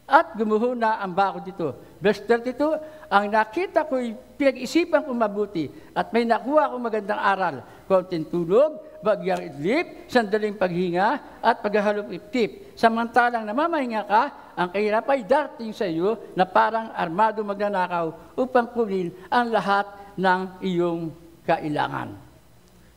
at gumuho na ang bako dito. Verse 32, ang nakita ko'y pinag-isipan kong mabuti at may nakuha akong magandang aral. Konting tulog, bagyang idlip, sandaling paghinga at paghahalop-iptip. Samantalang namamahinga ka, ang kahirap ay darating sa iyo na parang armado magnanakaw upang kunin ang lahat ng iyong kailangan.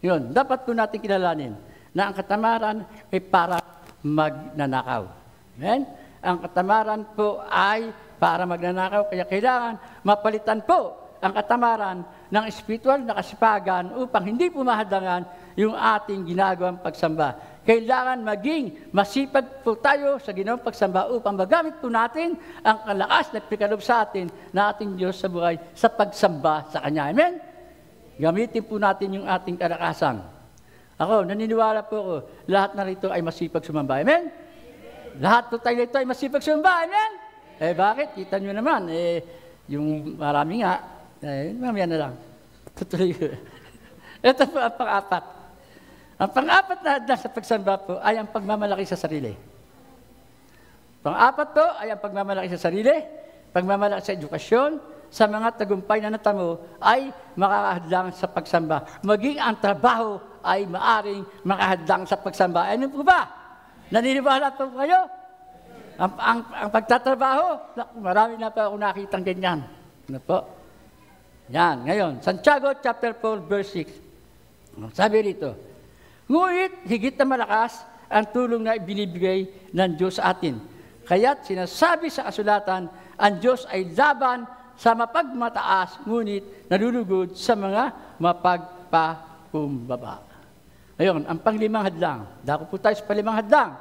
Yun, dapat po natin kilalanin na ang katamaran ay para magnanakaw. Amen? Ang katamaran po ay para magnanakaw, kaya kailangan mapalitan po ang katamaran ng espiritual na kasipagan upang hindi pumahadangan yung ating ginagawang pagsamba. Kailangan maging masipag po tayo sa ginawang pagsamba upang magamit po natin ang kalakas na pinagkaloob sa atin na ating Diyos sa buhay sa pagsamba sa Kanya. Amen? Gamitin po natin yung ating kalakasan. Ako, naniniwala po ako, lahat na rito ay masipag sumamba. Amen? Lahat po tayo rito ay masipag sumamba. Amen? Bakit? Kita nyo naman, yung marami nga, mamaya na lang. Tutuloy ko. Ito po ang pang-apat. Ang pang-apat na hadlang sa pagsamba po ay ang pagmamalaki sa sarili. Pang-apat po ay ang pagmamalaki sa sarili, pagmamalaki sa edukasyon, sa mga tagumpay na natamo ay makakahadlang sa pagsamba. Maging ang trabaho ay maaring makahadlang sa pagsamba. Ano po ba? Naniniwala po kayo? Ang pagtatrabaho, marami na pa ako nakitang ganyan. Ano po? Yan, ngayon, Santiago chapter 4, verse 6. Sabi rito, ngunit higit na malakas ang tulong na ibinibigay ng Diyos sa atin. Kaya't sinasabi sa kasulatan, ang Diyos ay laban sa mapagmataas, ngunit nalulugod sa mga mapagpakumbaba. Ngayon, ang panglimang hadlang, dako po tayo sa palimang hadlang,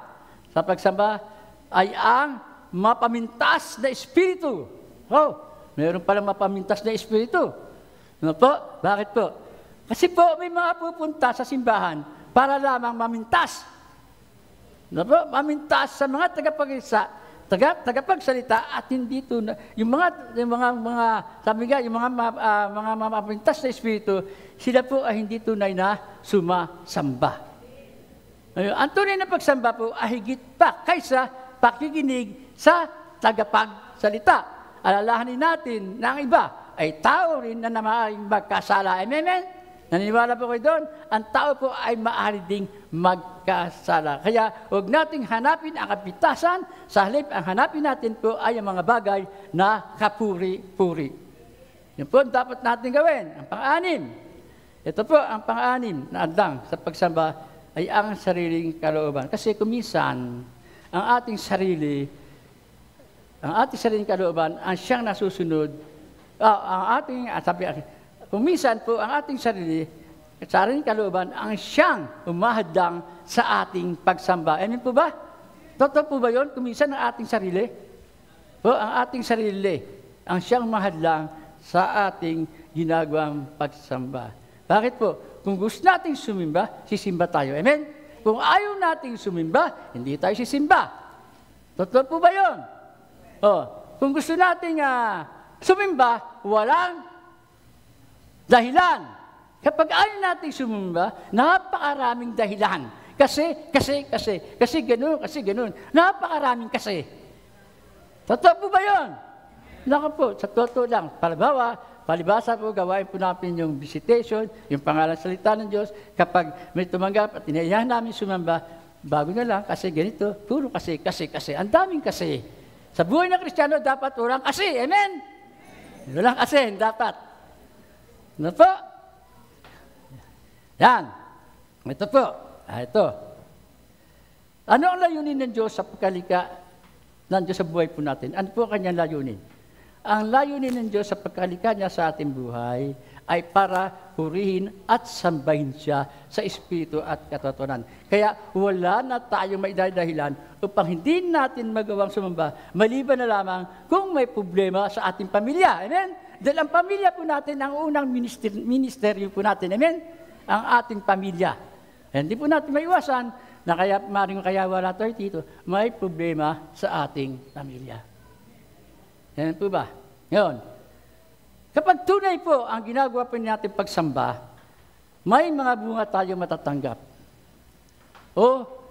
sa pagsamba ay ang mapamintas na espiritu. Oh, mayroon palang mapamintas na espiritu. Ano po? Bakit po? Kasi po, may mga pupunta sa simbahan para lamang mamintas. Ano po? Mamintas sa mga tagapagsalita at hindi tunay. Yung mga sabi nga, yung mga mapamintas na espiritu, sila po ay hindi tunay na sumasamba. Ang tunay na pagsamba po ay higit pa kaysa pakikinig sa tagapagsalita. Alalahanin natin na ang iba ay tao rin na maaaring magkasala. Amen? Naniniwala po kayo doon? Ang tao po ay maaari ding magkasala. Kaya huwag nating hanapin ang kapitasan, sa halip ang hanapin natin po ay ang mga bagay na kapuri-puri. Yan po ang dapat natin gawin. Ang pang-anim. Ito po ang pang-anim na hadlang sa pagsamba ay ang sariling kalooban. Kasi kuminsan, ang ating sariling kalooban ang siyang nasusunod. Kuminsan po ang ating sariling kalooban ang siyang umahadlang sa ating pagsamba. Amen po ba? Totoo po ba yun? Kuminsan ang ating sarili? Ang ating sarili ang siyang umahadlang sa ating ginagawang pagsamba. Bakit po? Kung gusto nating sumimba, sisimba tayo. Amen? Kung ayaw nating sumimba, hindi tayo sisimba. Totoo po ba yun? Kung gusto nating sumimba, walang dahilan. Kapag ayaw natin sumumba, napakaraming dahilan. Kasi ganun. Napakaraming kasi. Totoo po ba yun? Naku po, sa totoo lang. Palibasa po, gawain po natin yung visitation, yung pangalan salita ng Diyos. Kapag may tumanggap at inayahan namin sumamba, bago na lang, kasi ganito, puro kasi. Ang daming kasi. Sa buhay ng Kristiyano, dapat walang kasi. Amen? Walang kasi, dapat. Ano po? Yan. Ito po. Ito. Ano ang layunin ng Diyos sa pagkalika ng Diyos sa buhay po natin? Ano po ang kanyang layunin? Ang layunin ng Diyos sa pagkalika niya sa ating buhay ay para purihin at sambahin siya sa Espiritu at katotohanan. Kaya wala na tayong maidadahilan upang hindi natin magawang sumamba, maliban na lamang kung may problema sa ating pamilya. Amen? Dahil ang pamilya po natin, ang unang ministeryo po natin, amen? Ang ating pamilya. Hindi po natin maiwasan na kaya wala tayo dito, may problema sa ating pamilya. Yan po ba? Ngayon, kapag tunay po ang ginagawa po natin pagsamba, may mga bunga tayo matatanggap.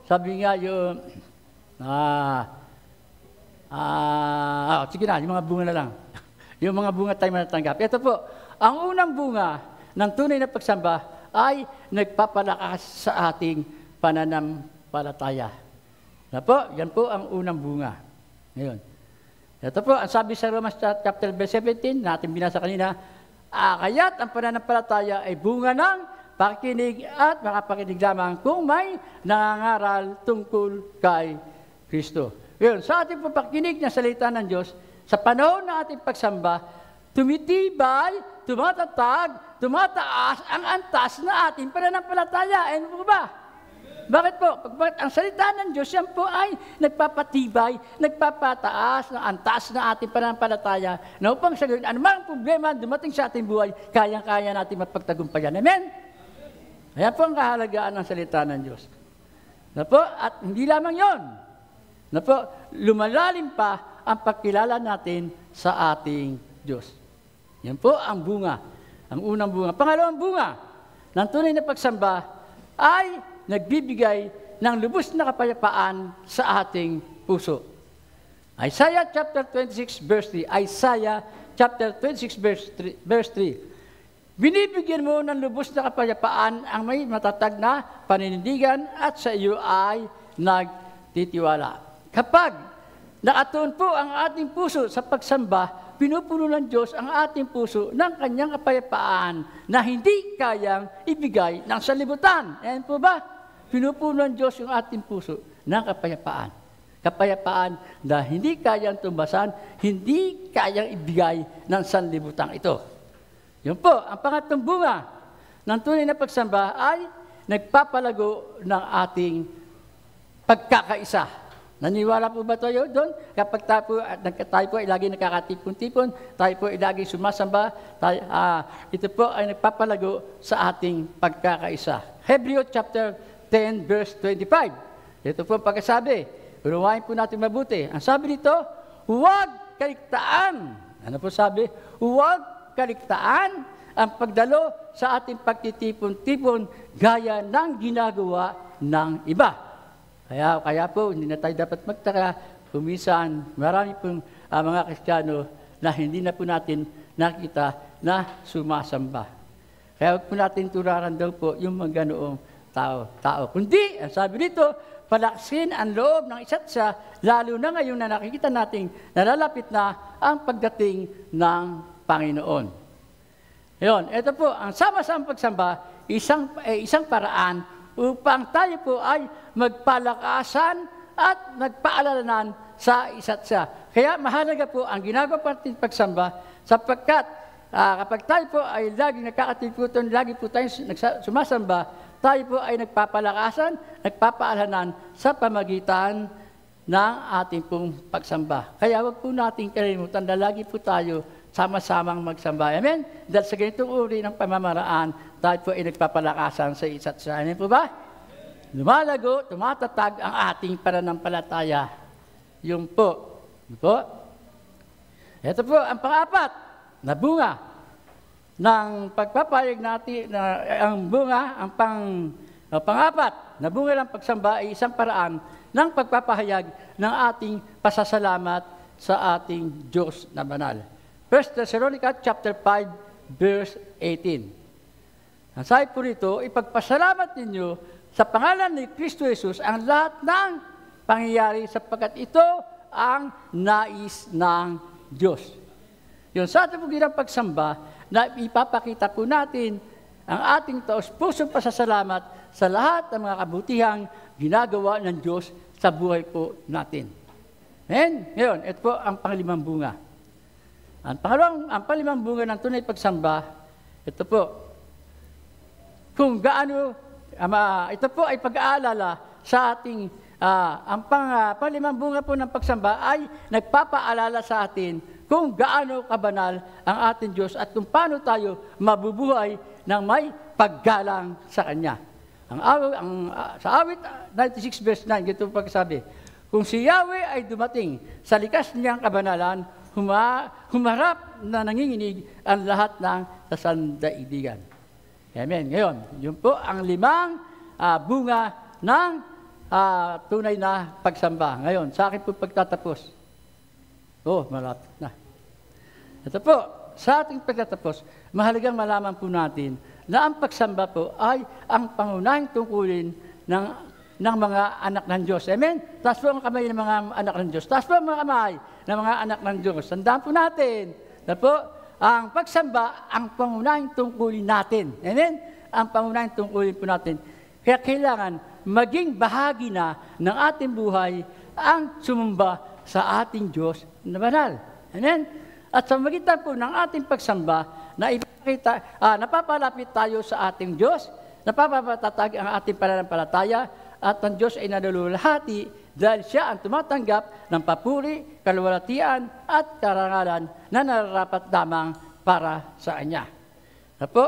Sabi nga yung, sige na, yung mga bunga na lang. Yung mga bunga tayo matatanggap. Ito po, ang unang bunga ng tunay na pagsamba ay nagpapalakas sa ating pananampalataya. Yan po ang unang bunga. Ngayon, ito po, ang sabi sa Romans chapter 17, natin binasa kanina, kaya't ang pananampalataya ay bunga ng pakikinig at makapakinig lamang kung may nangangaral tungkol kay Kristo. Ngayon, sa ating pakikinig na salita ng Diyos, sa panahon ng ating pagsamba, tumitibay, tumatatag, tumataas ang antas na ating pananampalataya. Ano po ba? Bakit po? Bakit ang salita ng Diyos, yan po ay nagpapatibay, nagpapataas ng antas na ating pananampalataya na upang sa gayon, anumang problema dumating sa ating buhay, kayang-kaya natin mapagtagumpayan. Amen? Kaya po ang kahalagaan ng salita ng Diyos. At hindi lamang yon. Lumalalim pa ang pagkilala natin sa ating Diyos. Yan po ang bunga. Ang unang bunga. Pangalawang bunga ng tunay na pagsamba ay nagbibigay ng lubos na kapayapaan sa ating puso. Isaiah chapter 26 verse 3. Isaiah chapter 26 verse 3. Binibigyan mo ng lubos na kapayapaan ang may matatag na paninindigan at sa iyo ay nagtitiwala. Kapag nakatuon po ang ating puso sa pagsamba, pinupuno ng Diyos ang ating puso ng kanyang kapayapaan na hindi kayang ibigay ng sanlibutan. Ayan po ba? Pinupuno ng Diyos yung ating puso ng kapayapaan. kapayapaan na hindi kayang tumbasan, hindi kayang ibigay ng sanlibutan ito. Yun po, ang pangatlong bunga ng tunay na pagsamba ay nagpapalago ng ating pagkakaisa. Naniwala po ba tayo doon? Kapag tayo po ay lagi nakakatipon-tipon, tayo po ay lagi sumasamba, ito po ay nagpapalago sa ating pagkakaisa. Hebrews chapter 10 verse 25. Ito po ang pagkasabi. Unawain po natin mabuti. Ang sabi nito, huwag kaligtaan. Ano po sabi? Huwag kaligtaan ang pagdalo sa ating pagtitipon-tipon gaya ng ginagawa ng iba. Kaya po, hindi na tayo dapat magtaka. Kuminsan, marami pong mga Kristiyano na hindi na po natin nakita na sumasamba. Kaya huwag po natin tularan daw po yung mga ganoong tao. Kundi, ang sabi dito, palaksin ang loob ng isa't isa, lalo na ngayon na nakikita natin nalalapit na ang pagdating ng Panginoon. Ngayon, ito po, ang sama-samang pagsamba, isang paraan upang tayo po ay magpalakasan at magpaalalanan sa isa't isa. Kaya mahalaga po ang ginagawa natin pagsamba sapagkat kapag tayo po ay laging nakakatiputan, lagi po tayo sumasamba, tayo po ay nagpapalakasan, nagpapaalanan sa pamagitan ng ating pong pagsamba. Kaya wag po natin kalimutan na lagi po tayo sama-samang magsamba. Amen? Dahil sa ganitong uri ng pamamaraan, tayo po ay nagpapalakasan sa isa't isa. Amen po ba? Lumalago, tumatatag ang ating pananampalataya. Yun po. Yun po. Ito po ang pang-apat na bunga ng pagpapayag natin, ang bunga, ang pang-apat na bunga ng pagsamba ay isang paraan ng pagpapahayag ng ating pasasalamat sa ating Diyos na banal. 1 Thessalonica chapter 5 verse 18. Ang sabi po rito, ipagpasalamat ninyo sa pangalan ni Kristo Jesus ang lahat ng pangyayari sapagkat ito ang nais ng Diyos. Yun, sa ating pong pagsamba, na ipapakita po natin ang ating taos-pusong pasasalamat sa lahat ng mga kabutihang ginagawa ng Diyos sa buhay po natin. And ngayon, ito po ang panglimang bunga. Ang panglimang bunga ng tunay pagsamba, ito po, kung gaano, ito po ay pag-aalala sa ating, ang panglimang bunga po ng pagsamba ay nagpapaalala sa atin kung gaano kabanal ang ating Diyos at kung paano tayo mabubuhay ng may paggalang sa Kanya. Sa awit 96 verse 9, ito po pagsabi, kung si Yahweh ay dumating sa likas niyang kabanalan, humarap na nanginginig ang lahat ng sasandaigdigan. Amen. Ngayon, yun po ang limang bunga ng tunay na pagsamba. Ngayon, sa akin po pagtatapos. Malapit na. Ito po, sa ating pagtatapos, mahalagang malaman po natin na ang pagsamba po ay ang pangunahing tungkulin ng mga anak ng Diyos. Amen? Taas po ang kamay ng mga anak ng Diyos. Taas po ang mga kamay ng mga anak ng Diyos. Tandaan po natin na po, ang pagsamba, ang pangunahing tungkulin natin. Amen? Ang pangunahing tungkulin po natin. Kaya kailangan maging bahagi na ng ating buhay ang sumamba sa ating Diyos na banal. Amen? At sa magitan po ng ating pagsamba, na ipakita, napapalapit tayo sa ating Diyos, napapatatag ang ating pananampalataya, at ang Diyos ay nalululahati dahil siya ang tumatanggap ng papuri, kaluwalhatian at karangalan na nararapat lamang para sa Kanya. Po,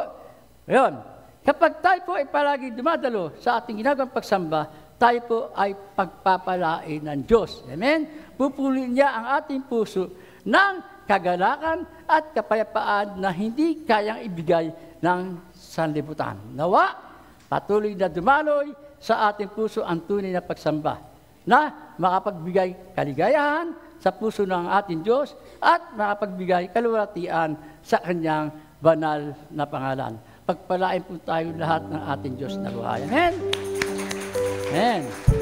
yun. Kapag tayo po ay palagi dumadalo sa ating ginagawang pagsamba, tayo po ay pagpapalain ng Diyos. Amen? Pupulin niya ang ating puso ng kagalakan at kapayapaan na hindi kayang ibigay ng sanlibutan. Nawa, patuloy na dumaloy sa ating puso ang tunay na pagsamba na makapagbigay kaligayahan sa puso ng ating Diyos at makapagbigay kaluwalhatian sa Kanyang banal na pangalan. Pagpalain po tayo lahat ng ating Diyos na buhay. Amen? Amen.